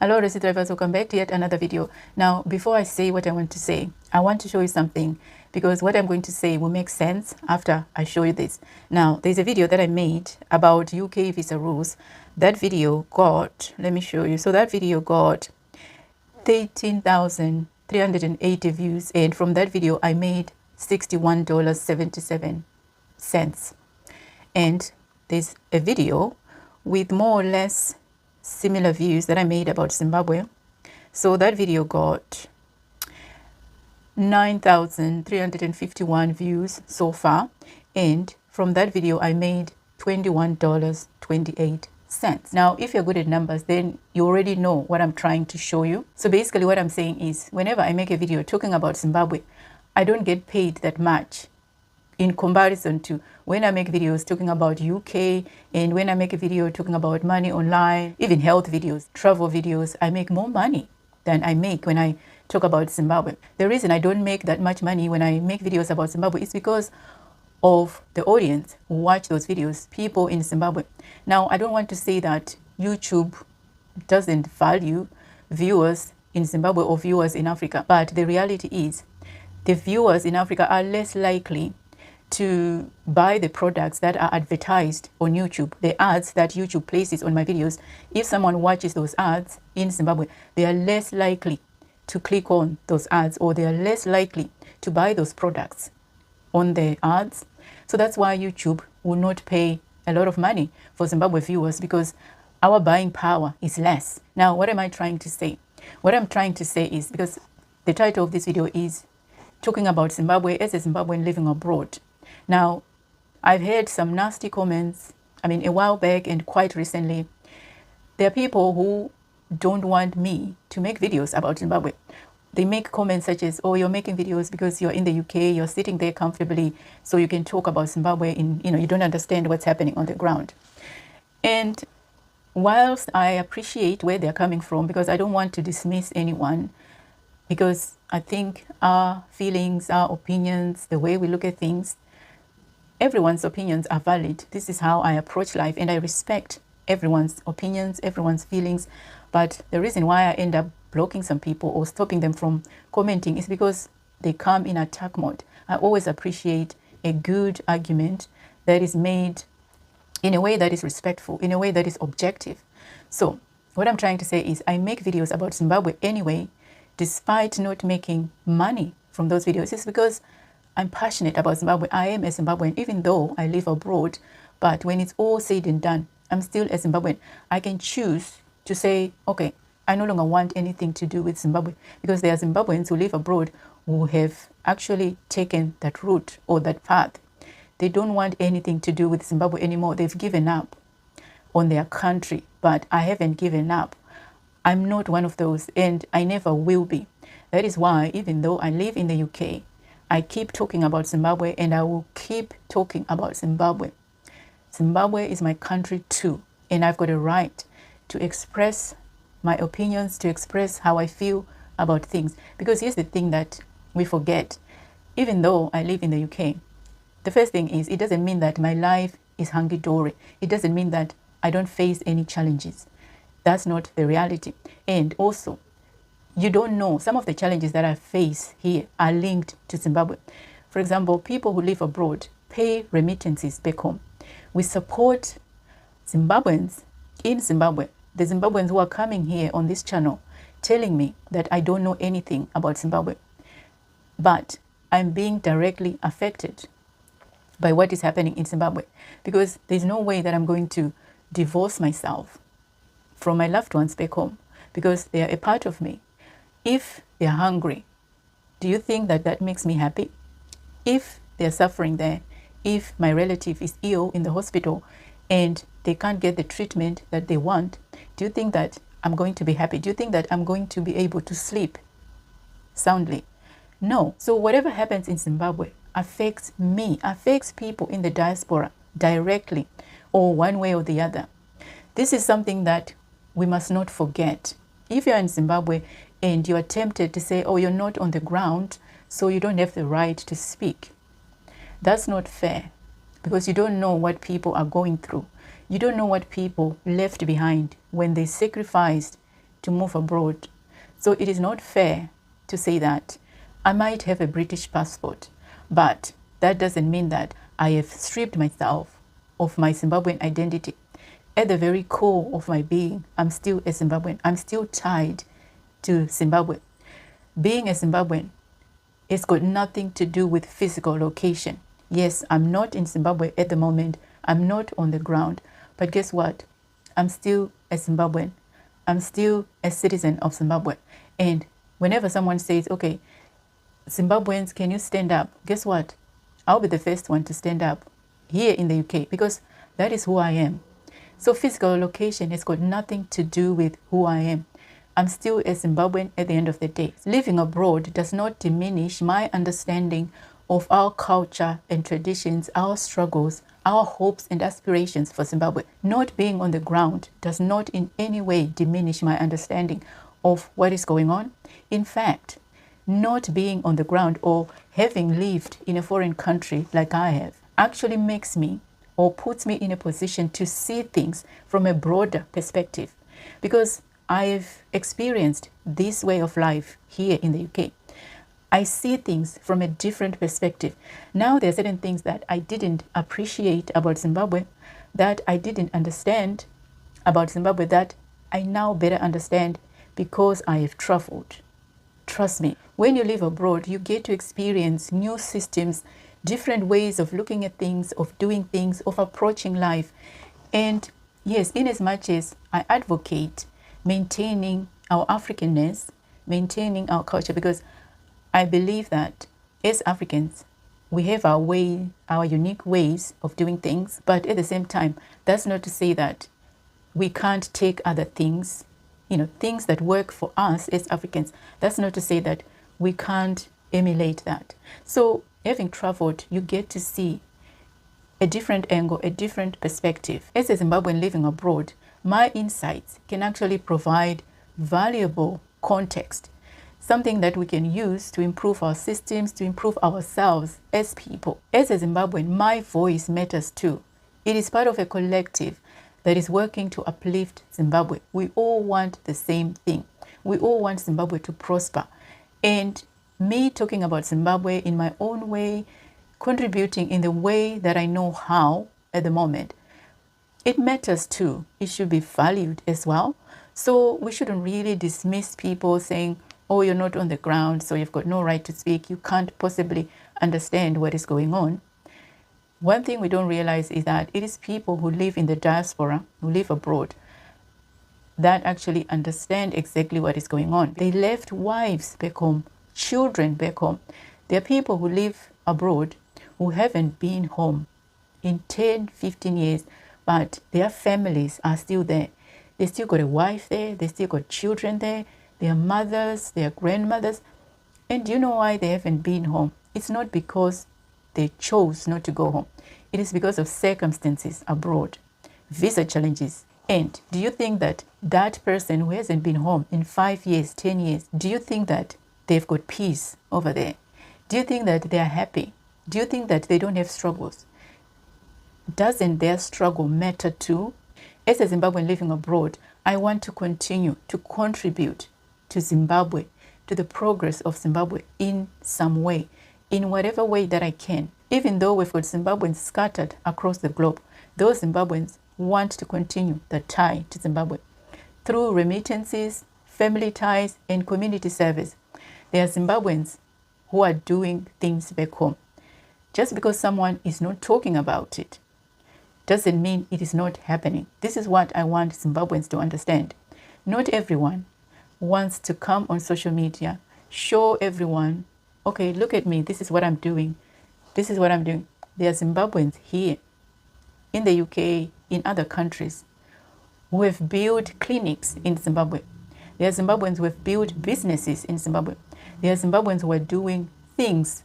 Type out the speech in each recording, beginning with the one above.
Hello Resi drivers, welcome back to yet another video. Now before I say what I want to say, I want to show you something, because what I'm going to say will make sense after I show you this. Now there's a video that I made about UK visa rules. That video got, let me show you, so that video got 13,380 views, and from that video I made $61.77. And there's a video with more or less similar views that I made about Zimbabwe. So that video got 9,351 views so far, and from that video I made $21.28. Now if you're good at numbers, then you already know what I'm trying to show you. So basically what I'm saying is, whenever I make a video talking about Zimbabwe, I don't get paid that much in comparison to when I make videos talking about UK, and when I make a video talking about money online, even health videos, travel videos, I make more money than I make when I talk about Zimbabwe. The reason I don't make that much money when I make videos about Zimbabwe is because of the audience who watch those videos, people in Zimbabwe. Now, I don't want to say that YouTube doesn't value viewers in Zimbabwe or viewers in Africa, but the reality is the viewers in Africa are less likely to buy the products that are advertised on YouTube, the ads that YouTube places on my videos. If someone watches those ads in Zimbabwe, they are less likely to click on those ads, or they are less likely to buy those products on the ads. So that's why YouTube will not pay a lot of money for Zimbabwe viewers, because our buying power is less. Now, what am I trying to say? What I'm trying to say is, because the title of this video is talking about Zimbabwe as a Zimbabwean living abroad. Now, I've heard some nasty comments, a while back and quite recently. There are people who don't want me to make videos about Zimbabwe. They make comments such as, oh, you're making videos because you're in the UK, you're sitting there comfortably, so you can talk about Zimbabwe, you don't understand what's happening on the ground. And whilst I appreciate where they're coming from, because I don't want to dismiss anyone, because I think our feelings, our opinions, the way we look at things, everyone's opinions are valid. This is how I approach life, and I respect everyone's opinions, everyone's feelings. But the reason why I end up blocking some people or stopping them from commenting is because they come in attack mode. I always appreciate a good argument that is made in a way that is respectful, in a way that is objective. So what I'm trying to say is, I make videos about Zimbabwe anyway, despite not making money from those videos. It's because I'm passionate about Zimbabwe. I am a Zimbabwean, even though I live abroad. But when it's all said and done, I'm still a Zimbabwean. I can choose to say, okay, I no longer want anything to do with Zimbabwe, because there are Zimbabweans who live abroad who have actually taken that route or that path. They don't want anything to do with Zimbabwe anymore. They've given up on their country, but I haven't given up. I'm not one of those, and I never will be. That is why, even though I live in the UK, I keep talking about Zimbabwe, and I will keep talking about Zimbabwe. Zimbabwe is my country too, and I've got a right to express my opinions, to express how I feel about things. Because here's the thing that we forget. Even though I live in the UK, the first thing is, it doesn't mean that my life is hunky-dory. It doesn't mean that I don't face any challenges. That's not the reality. And also, you don't know, some of the challenges that I face here are linked to Zimbabwe. For example, people who live abroad pay remittances back home. We support Zimbabweans in Zimbabwe. The Zimbabweans who are coming here on this channel telling me that I don't know anything about Zimbabwe. But I'm being directly affected by what is happening in Zimbabwe, because there's no way that I'm going to divorce myself from my loved ones back home, because they are a part of me. If they're hungry, do you think that that makes me happy? If they're suffering there, if my relative is ill in the hospital and they can't get the treatment that they want, do you think that I'm going to be happy? Do you think that I'm going to be able to sleep soundly? No. So whatever happens in Zimbabwe affects me, affects people in the diaspora directly, or one way or the other. This is something that we must not forget. If you're in Zimbabwe and you are tempted to say, oh, you're not on the ground, so you don't have the right to speak, that's not fair, because you don't know what people are going through. You don't know what people left behind when they sacrificed to move abroad. So it is not fair to say that I might have a British passport, but that doesn't mean that I have stripped myself of my Zimbabwean identity. At the very core of my being, I'm still a Zimbabwean. I'm still tied to Zimbabwe. Being a Zimbabwean, it's got nothing to do with physical location. Yes, I'm not in Zimbabwe at the moment. I'm not on the ground. But guess what? I'm still a Zimbabwean. I'm still a citizen of Zimbabwe. And whenever someone says, okay, Zimbabweans, can you stand up? Guess what? I'll be the first one to stand up here in the UK because that is who I am. So physical location has got nothing to do with who I am. I'm still a Zimbabwean at the end of the day. Living abroad does not diminish my understanding of our culture and traditions, our struggles, our hopes and aspirations for Zimbabwe. Not being on the ground does not in any way diminish my understanding of what is going on. In fact, not being on the ground or having lived in a foreign country like I have actually makes me or puts me in a position to see things from a broader perspective, because I've experienced this way of life here in the UK. I see things from a different perspective. Now there are certain things that I didn't appreciate about Zimbabwe, that I didn't understand about Zimbabwe, that I now better understand because I have traveled. Trust me, when you live abroad, you get to experience new systems, different ways of looking at things, of doing things, of approaching life. And yes, in as much as I advocate maintaining our Africanness, maintaining our culture, because I believe that as Africans, we have our way, our unique ways of doing things. But at the same time, that's not to say that we can't take other things, things that work for us as Africans. That's not to say that we can't emulate that. So having traveled, you get to see a different angle, a different perspective. As a Zimbabwean living abroad, my insights can actually provide valuable context, something that we can use to improve our systems, to improve ourselves as people. As a Zimbabwean, my voice matters too. It is part of a collective that is working to uplift Zimbabwe. We all want the same thing. We all want Zimbabwe to prosper. And me talking about Zimbabwe in my own way, contributing in the way that I know how at the moment, it matters too. It should be valued as well. So we shouldn't really dismiss people saying, oh, you're not on the ground, so you've got no right to speak. You can't possibly understand what is going on. One thing we don't realize is that it is people who live in the diaspora, who live abroad, that actually understand exactly what is going on. They left wives back home, children back home. There are people who live abroad who haven't been home in 10, 15 years, but their families are still there. They still got a wife there, they still got children there, their mothers, their grandmothers. And do you know why they haven't been home? It's not because they chose not to go home. It is because of circumstances abroad, visa challenges. And do you think that that person who hasn't been home in 5 years, 10 years, do you think that they've got peace over there? Do you think that they are happy? Do you think that they don't have struggles? Doesn't their struggle matter too? As a Zimbabwean living abroad, I want to continue to contribute to Zimbabwe, to the progress of Zimbabwe in some way, in whatever way that I can. Even though we've got Zimbabweans scattered across the globe, those Zimbabweans want to continue the tie to Zimbabwe through remittances, family ties, and community service. There are Zimbabweans who are doing things back home. Just because someone is not talking about it doesn't mean it is not happening. This is what I want Zimbabweans to understand. Not everyone wants to come on social media, show everyone, okay, look at me, this is what I'm doing. This is what I'm doing. There are Zimbabweans here in the UK, in other countries, who have built clinics in Zimbabwe. There are Zimbabweans who have built businesses in Zimbabwe. There are Zimbabweans who are doing things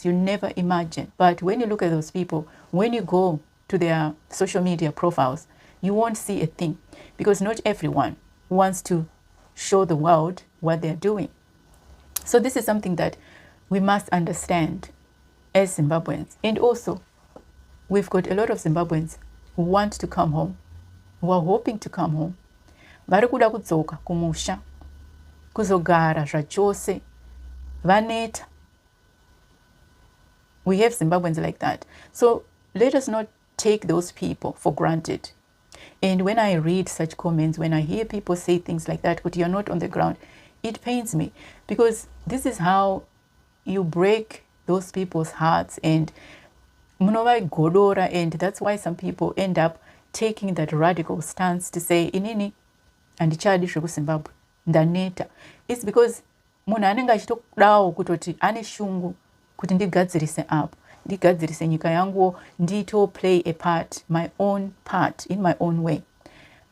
you never imagined. But when you look at those people, when you go to their social media profiles, you won't see a thing, because not everyone wants to show the world what they're doing. So this is something that we must understand as Zimbabweans. And also, we've got a lot of Zimbabweans who want to come home, who are hoping to come home, vari kuda kudzoka kumusha kuzogara zvachose vaneta. We have Zimbabweans like that. So let us not take those people for granted. And when I read such comments, when I hear people say things like that, but you're not on the ground, it pains me, because this is how you break those people's hearts, and munovagodora, and that's why some people end up taking that radical stance to say inini handichadi zvekuzimbabwe ndaneta. It's because munhu anenge achitodawo kutoti ane shungu kuti ndigadzirise apo, ndigadzirise nyika yanguwo, ndito play a part, my own part, in my own way.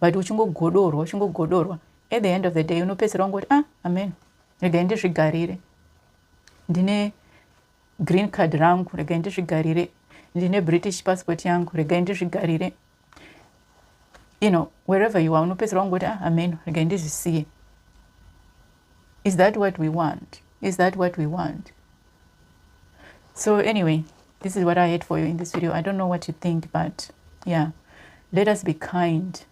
But uchingogodorwa, at the end of the day unopedzera ungoti amen, regai ndizvigarire, ndine green card rangu, regai ndizvigarire, ndine British passport yangu, regai ndizvigarire. You know, wherever you are, unopedzera ungoti amen, regai ndizvisiye. Is that what we want? Is that what we want? So anyway, this is what I had for you in this video. I don't know what you think, but yeah, let us be kind